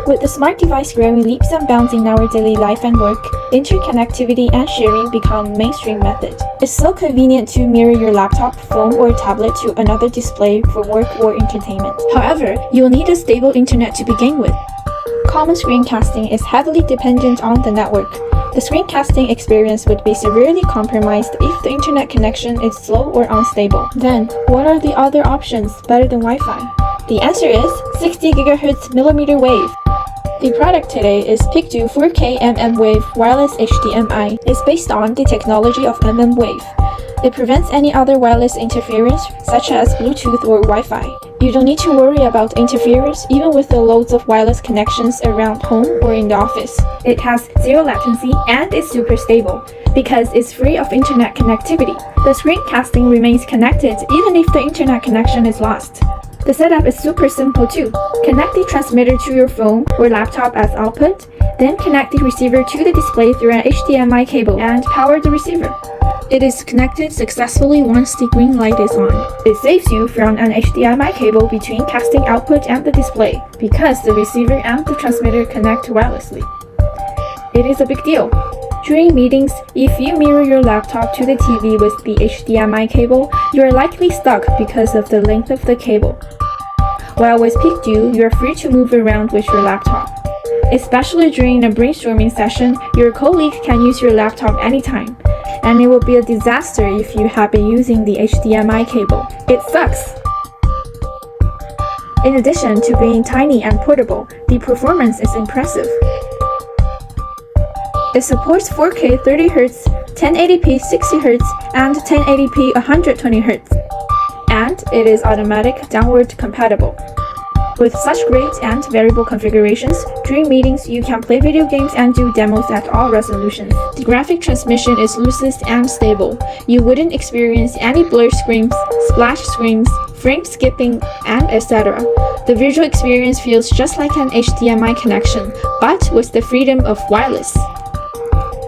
With the smart device growing leaps and bounds in our daily life and work, interconnectivity and sharing become mainstream method. It's so convenient to mirror your laptop, phone, or tablet to another display for work or entertainment. However, you'll need a stable internet to begin with. Common screencasting is heavily dependent on the network. The screencasting experience would be severely compromised if the internet connection is slow or unstable. Then, what are the other options better than Wi-Fi? The answer is 60 GHz mmWave. The product today is PeakDo 4K mmWave wireless HDMI. It's based on the technology of mmWave. It prevents any other wireless interference, such as Bluetooth or Wi-Fi. You don't need to worry about interference even with the loads of wireless connections around home or in the office. It has zero latency and is super stable because it's free of internet connectivity. The screencasting remains connected even if the internet connection is lost. The setup is super simple too. Connect the transmitter to your phone or laptop as output, then connect the receiver to the display through an HDMI cable and power the receiver. It is connected successfully once the green light is on. It saves you from an HDMI cable between casting output and the display because the receiver and the transmitter connect wirelessly. It is a big deal. During meetings, if you mirror your laptop to the TV with the HDMI cable, you are likely stuck because of the length of the cable. While with PeakDo, you are free to move around with your laptop. Especially during a brainstorming session, your colleague can use your laptop anytime. And it will be a disaster if you have been using the HDMI cable. It sucks! In addition to being tiny and portable, the performance is impressive. It supports 4K 30Hz, 1080p 60Hz, and 1080p 120Hz. And it is automatic downward compatible. With such great and variable configurations, during meetings you can play video games and do demos at all resolutions. The graphic transmission is loosest and stable. You wouldn't experience any blur screens, splash screens, frame skipping, and etc. The visual experience feels just like an HDMI connection, but with the freedom of wireless.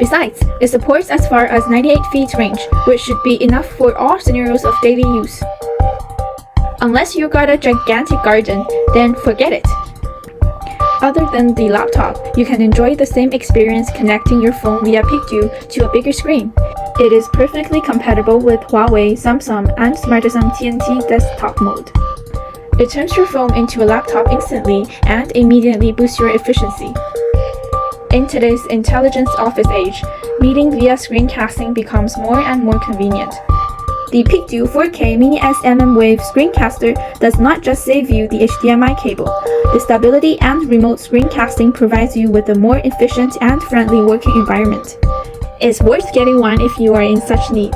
Besides, it supports as far as 98 feet range, which should be enough for all scenarios of daily use. Unless you got a gigantic garden, then forget it. Other than the laptop, you can enjoy the same experience connecting your phone via PeakDo to a bigger screen. It is perfectly compatible with Huawei, Samsung, and Smartisan TNT desktop mode. It turns your phone into a laptop instantly and immediately boosts your efficiency. In today's intelligent office age, meeting via screencasting becomes more and more convenient. The PeakDo 4K Mini S mmWave screencaster does not just save you the HDMI cable. The stability and remote screencasting provides you with a more efficient and friendly working environment. It's worth getting one if you are in such need.